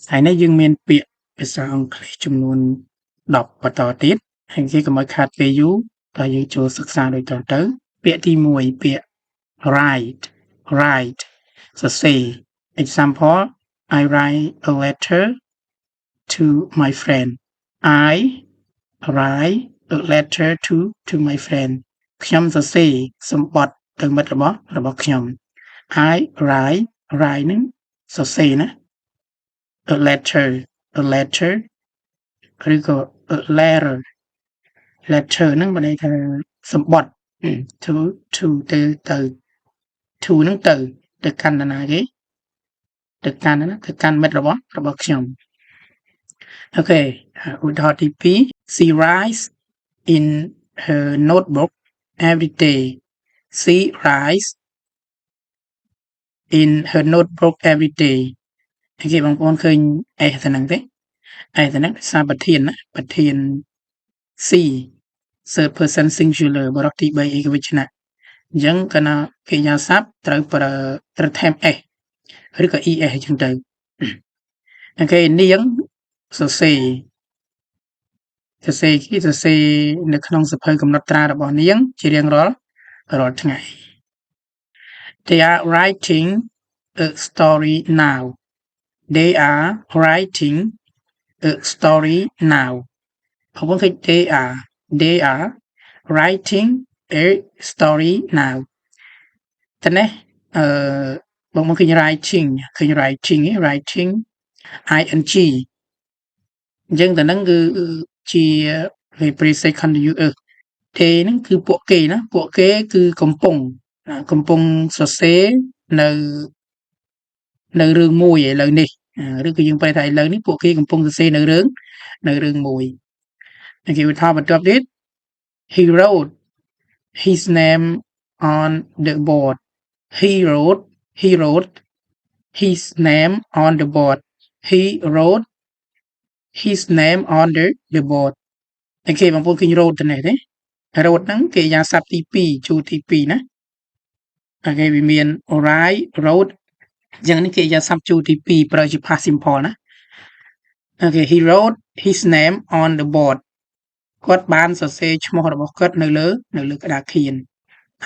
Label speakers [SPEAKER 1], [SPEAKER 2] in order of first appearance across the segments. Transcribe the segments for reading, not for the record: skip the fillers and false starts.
[SPEAKER 1] ហើយនេះយើងមានពាក្យភាសាអង់គ្លេសចំនួន10បន្តទៀតហើយគេកុំឲ្យខាតពេលយូរតើយើងចូលសិក្សាដូចតទៅពាក្យទី1ពាក្យ write សរសេរ example I write a letter to my friend I write a letter to my friend ខ្ញុំសរសេរសម្បត្តិទៅមិត្តរបស់ខ្ញុំ I write នឹងសរសេរណា a letter ឬក៏ a letter ហ្នឹងបានន័យថាសម្បត្តិ to ទៅ to ហ្នឹងទៅកាន់នរណាគេទៅកាន់មិត្តរបស់ខ្ញុំអូខេឧទាហរណ៍ទី2 She writes in her notebook every day She writes in her notebook every day គេបងប្អូនឃើញអេសទៅហ្នឹងទេអេសទៅហ្នឹងសារប្រធានណាប្រធាន C third person singular បរិបទទី3ឯកវចនៈអញ្ចឹងកាលណាកិរិយាសព្ទត្រូវថែម s ឬក៏ es អញ្ចឹងទៅអូខេនាងសរសេរនៅក្នុងសភៅកំណត់ត្រារបស់នាងជារៀងរាល់ថ្ងៃ They are writing a story now They are writing a story now បងប្អូនឃើញ they are writing a story now តើនេះបងឃើញ writing ing ing អញ្ចឹងតើហ្នឹងគឺជា preset continuous គេហ្នឹងគឺពួកគេណាពួកគេគឺកំពុងសរសេរនៅរឿងមួយឥឡូវនេះឬក៏យើងប្រែថាឥឡូវនេះពួកគេកំពុងសរសេរនៅរឿងមួយគេឧទាហរណ៍បន្ទាប់ទៀត He wrote his name on the board He wrote his name on the board He wrote his name on the board គេបងប្អូនឃើញ wrote ទៅនេះទេ wrote ហ្នឹងគេយ៉ាងស័ព្ទទី2ជួរទី2ណាគេវាមាន write wrote អញ្ចឹងនេះគេយ៉ាងស័ព្ទជួរទី2ប្រើជា past simple ណាHe wrote his name on the board គាត់បានសរសេរឈ្មោះរបស់គាត់នៅលើក្តារខៀន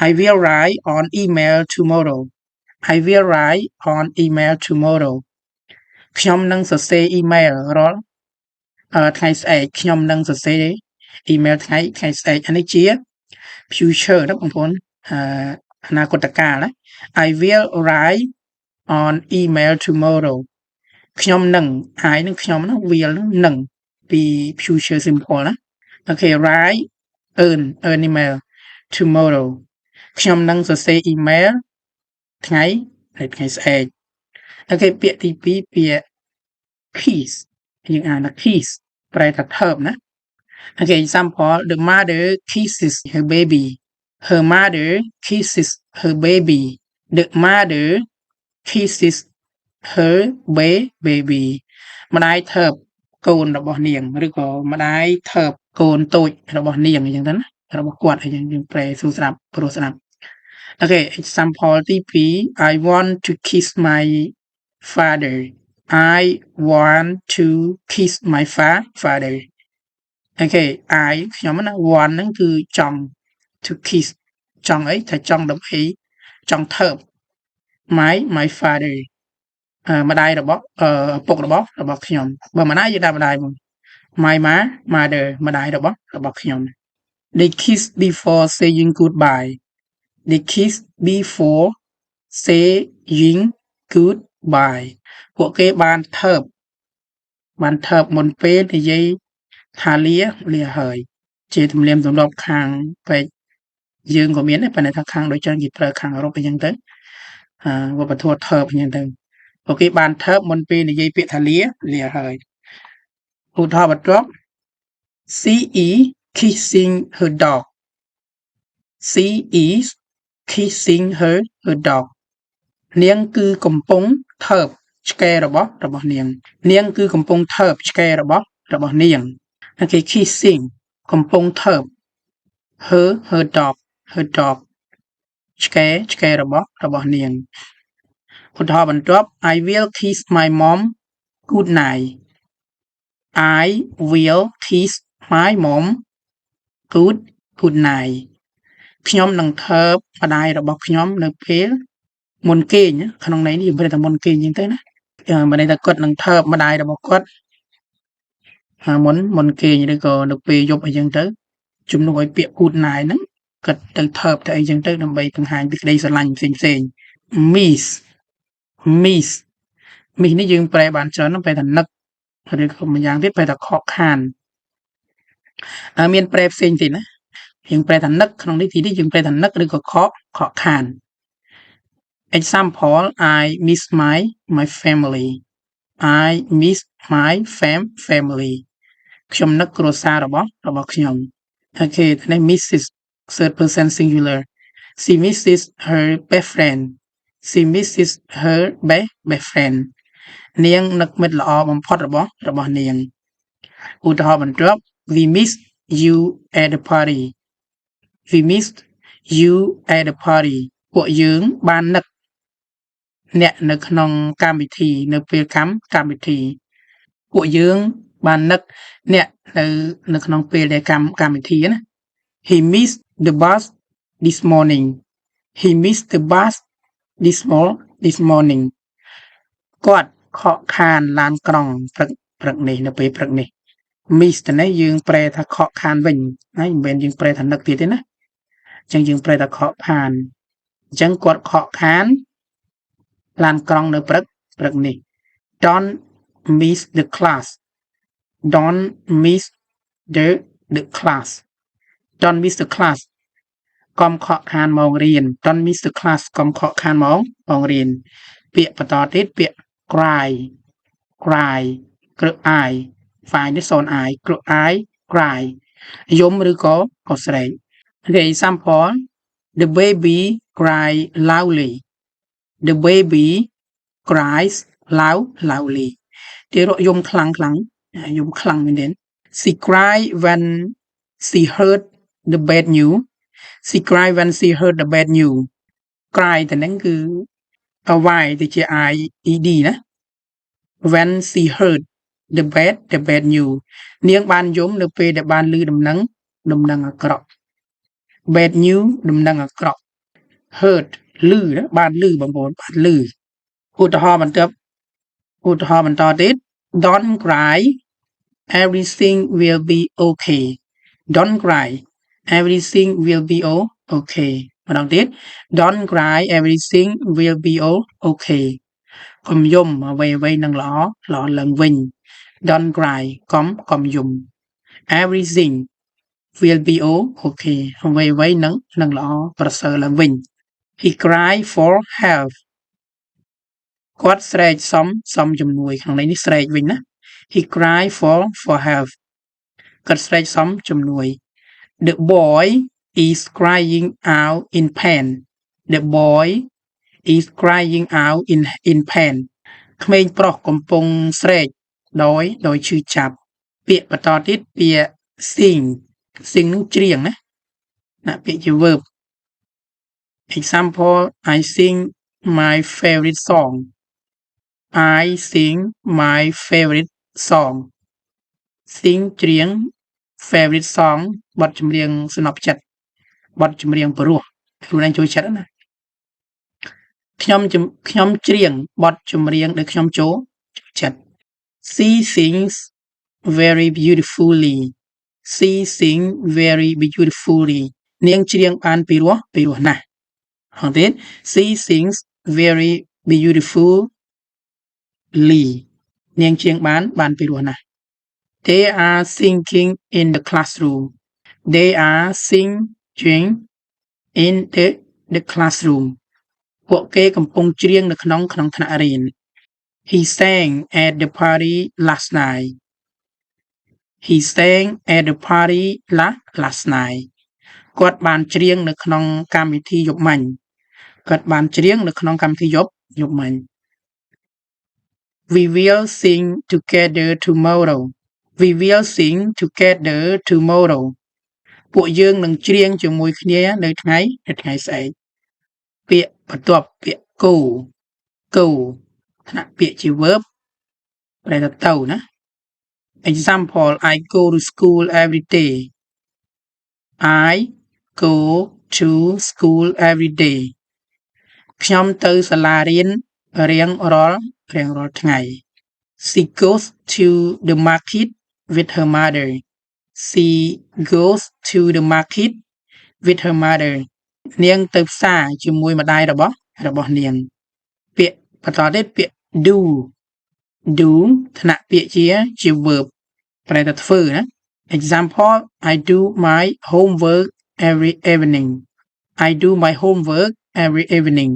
[SPEAKER 1] I will write on email tomorrow I will write on email tomorrow ខ្ញុំនឹងសរសេរ email រាល់ថ្ងៃស្អែកខ្ញុំនឹងសរសេរ email ថ្ងៃស្អែកអានេះជា future ណាបងប្អូនអនាគតកាលណា I will write on email tomorrow ខ្ញុំនឹងហើយនឹងខ្ញុំណា will នឹងពី future simple ណាអូខេ write earn email tomorrow ខ្ញុំនឹងសរសេរ email ថ្ងៃស្អែកអូខេពាក្យទី2ពាក្យ kiss យើងអានថា kiss ប្រែថាថើបណាអូខេ example the mother kisses her baby her mother kisses her baby the mother kisses her baby ម្ដាយថើបកូនរបស់នាងឬក៏ម្ដាយថើបកូនតូចរបស់នាងអញ្ចឹងទៅណារបស់គាត់អញ្ចឹងយើងប្រែសួរស្ដាប់ព្រោះស្ដាប់អូខេ example ទី2 I want to kiss my father I want to kiss my father អូខេ I ខ្ញុំណា want ហ្នឹងគឺចង់ to kiss ចង់អីថាចង់ដើម្បីចង់ថើប my father ម្ដាយរបស់ឪពុករបស់ខ្ញុំបើម្ដាយយើងដាក់ម្ដាយមក my mother ម្ដាយរបស់ខ្ញុំ They kiss before saying goodbye They kiss before saying goodbye ពួកគេបានថើបមុនពេលនិយាយថាលាហើយជាទំនៀមទម្លាប់ខាងពេកយើងក៏មានដែរប៉ុន្តែថាខាងដូចចឹងគេប្រើខាងអឺរ៉ុបអញ្ចឹងទៅវប្បធម៌ថើបអញ្ចឹងទៅពួកគេបានថើបមុនពេលនិយាយពាក្យថាលាហើយឧទាហរណ៍បន្ទាប់ She is kissing her dog She is kissing her dog នាងគឺកំពុងថើបឆ្កែរបស់នាងនាងគឺកំពុងថើបឆ្កែរបស់នាងគេ kissing កំពុងថើប her dog ឆ្កែរបស់នាងឧទាហរណ៍បន្ទាប់ I will kiss my mom good night I will kiss my mom good night ខ្ញុំនឹងថើបម្ដាយរបស់ខ្ញុំនៅពេលមុនគេងក្នុងន័យនេះយើងប្រើតែមុនគេងអញ្ចឹងទៅណាមិនន័យថាគាត់នឹងថើបម្ដាយរបស់គាត់មុនគេងឬក៏នៅពេលយប់អីចឹងទៅជំនួសឲ្យពាក្យ good night ហ្នឹងគាត់ទៅថើបទៅអីចឹងទៅដើម្បីបង្ហាញពីក្តីស្រឡាញ់ផ្សេងៗ miss miss នេះយើងប្រែបានច្រើនប្រែថានឹកឬក៏ម្យ៉ាងទៀតប្រែថាខកខានមានប្រែផ្សេងទៀតណាយើងប្រែថានឹកក្នុងនេះទីនេះយើងប្រែថានឹកឬក៏ខកខាន example I miss my family I miss my family ខ្ញុំនឹកគ្រួសាររបស់ខ្ញុំអូខេនេះ misses third person singular she misses her best friend she misses her best friend នាងនឹកមិត្តល្អបំផុតរបស់នាងឧទាហរណ៍បន្ទាប់ we missed you at the party we missed you at the party ពួកយើងបាននឹកអ្នកនៅក្នុងកម្មវិធីនៅពេលកម្មវិធីពួកយើងបាននឹកអ្នកនៅក្នុងពេលដែលកម្មវិធីណា he missed the bus this morning he missed the bus this morning គាត់ខកខានឡានក្រុងព្រឹកនេះនៅពេលព្រឹកនេះ miss ទៅនេះយើងប្រែថាខកខានវិញហើយមិនមែនយើងប្រែថានឹកទៀតទេណាអញ្ចឹងយើងប្រែថាខកខានអញ្ចឹងគាត់ខកខានឡានក្រុងនៅព្រឹកនេះ don't miss the class don't miss the class don't miss the class កុំខកខានម៉ោងរៀន don't miss the class កុំខកខានម៉ោងរៀនពាក្យបន្តទៀតពាក្យ cry ក្រឹកអាយ file នេះសូនអាយក្រឹកអាយ cry យំឬក៏ស្រែក okay example the baby cry loudly the baby cries loudly ទារកយំខ្លាំងមែនទេ she cried when she heard the bad news she cried when she heard the bad news cry តែហ្នឹងគឺអវាយទៅជា ed ណា when she heard the bad news នាងបានយំនៅពេលដែលបានឮដំណឹងអាក្រក់ bad news ដំណឹងអាក្រក់ heard ឮណាបានឮបងប្អូនបានឮឧទាហរណ៍បន្តទៀត don't cry everything will be okay don't cry everything will be okay ម្ដងទៀត don't cry everything will be okay កុំយំអ្វីនឹងល្អឡើងវិញ don't cry កុំយំ everything will be okay អ្វីនឹងល្អប្រសើរឡើងវិញ he cried for help គាត់ស្រែកសុំជំនួយក្នុងន័យនេះស្រែកវិញណា he cried for help គាត់ស្រែកសុំជំនួយ the boy is crying out in pain the boy is crying out in pain ក្មេងប្រុសកំពុងស្រែកដោយឈឺចាប់ពាក្យបន្តទៀតពាក្យ sing នោះច្រៀងណាពាក្យជា verb example I sing my favorite song I sing my favorite song sing ច្រៀង favorite song បទចម្រៀងស្នប់ចិត្តបទចម្រៀងព្រោះខ្លួនឯងចូលចិត្តណាខ្ញុំច្រៀងបទចម្រៀងដែលខ្ញុំចូលចិត្ត she sings very beautifully she sing very beautifully នាងច្រៀងបានពីរោះណាស់ហើយទៀត she sings very beautifully នាងច្រៀងបានពីរោះណាស់ they are singing in the classroom they are singing in the classroom ពួកគេកំពុងច្រៀងនៅក្នុងថ្នាក់រៀន he sang at the party last night he sang at the party last night គាត់បានច្រៀងនៅក្នុងកម្មវិធីយប់មិញគាត់បានច្រៀងនៅក្នុងកម្មវិធីយប់មិញ we will sing together tomorrow we will sing together tomorrow ពួកយើងនឹងច្រៀងជាមួយគ្នានៅថ្ងៃស្អែកពាក្យបន្ទាប់ពាក្យ go ថ្នាក់ពាក្យជា verb ប្រែថាទៅណា example I go to school every day I go to school every day ខ្ញុំទៅសាលារៀនរៀងរាល់ថ្ងៃ She goes to the market with her mother She goes to the market with her mother នាងទៅផ្សារជាមួយម្ដាយរបស់នាងពាក្យបន្តទៀតពាក្យ do ថ្នាក់ពាក្យជា verb ប្រែថាធ្វើណា example I do my homework every evening I do my homework every evening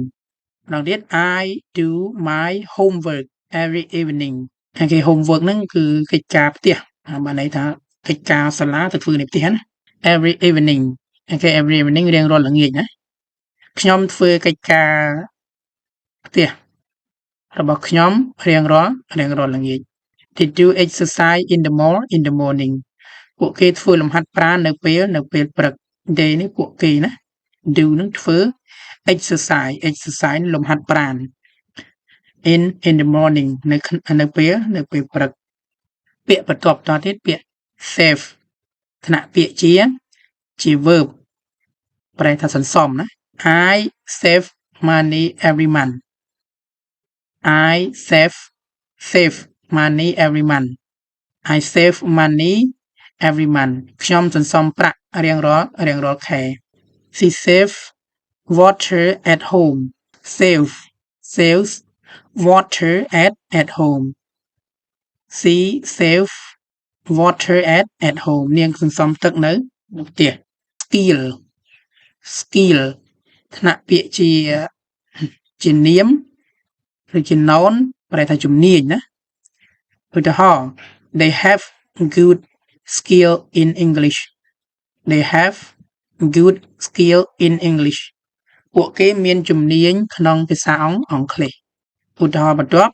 [SPEAKER 1] ម្ដងទៀត I do my homework every evening ហើយគេ homework ហ្នឹងគឺកិច្ចការផ្ទះបានន័យថាកិច្ចការសាលាទៅធ្វើនៅផ្ទះណា every evening ហើយគេ every evening រៀងរាល់ល្ងាចណាខ្ញុំធ្វើកិច្ចការផ្ទះរបស់ខ្ញុំរៀងរាល់ល្ងាច They do exercise in the morning ពួកគេធ្វើលំហាត់ប្រាណនៅពេលព្រឹក They នេះពួកគេណា do នឹងធ្វើ exercise លំហាត់ប្រាណ in the morning នៅពេលព្រឹកពាក្យបន្ទាប់តទៀតពាក្យ save ថ្នាក់ពាក្យជា verb ប្រែថាសន្សំណា I save money every month I save money every month I save money every month ខ្ញុំសន្សំប្រាក់រៀងរាល់ខែ She save water at home saves water at home She save water at home នាងសន្សំទឹកនៅផ្ទះ skill ថ្នាក់ពាក្យជានាមឬជា noun ប្រែថាជំនាញណាឧទាហរណ៍ They have good skill in English They have good skill in English ពួកគេមានជំនាញក្នុងភាសាអង់គ្លេសឧទាហរណ៍បន្ទាប់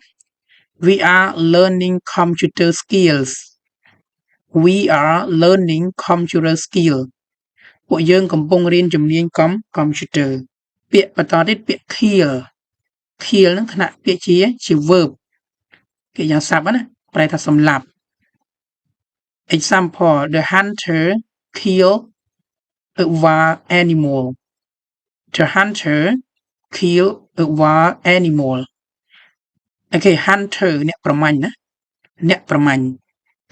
[SPEAKER 1] We are learning computer skills We are learning computer skill ពួកយើងកំពុងរៀនជំនាញកុំព្យូទ័រពាក្យបន្តទៀតពាក្យ kill ហ្នឹងថ្នាក់ពាក្យជា verb គេយ៉ាងស័ព្ទណាប្រែថាសម្លាប់ example the hunter kill a wild animal The hunter kill a wild animal អូខេ hunter អ្នកប្រមាញ់ណាអ្នកប្រមាញ់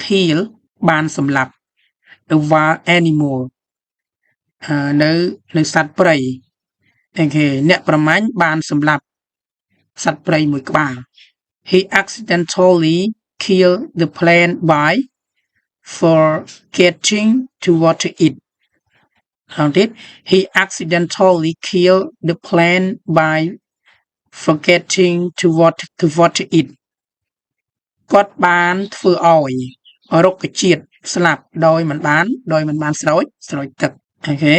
[SPEAKER 1] kill បានសម្លាប់ a wild animal នៅសត្វព្រៃអូខេអ្នកប្រមាញ់បានសម្លាប់សត្វព្រៃមួយក្បាល He accidentally killed the plant by forgetting to water it ហើយទៀត He accidentally killed the plant by forgetting to water it គាត់បានធ្វើឲ្យរុក្ខជាតិស្លាប់ដោយមិនបានស្រោចទឹកអូខេ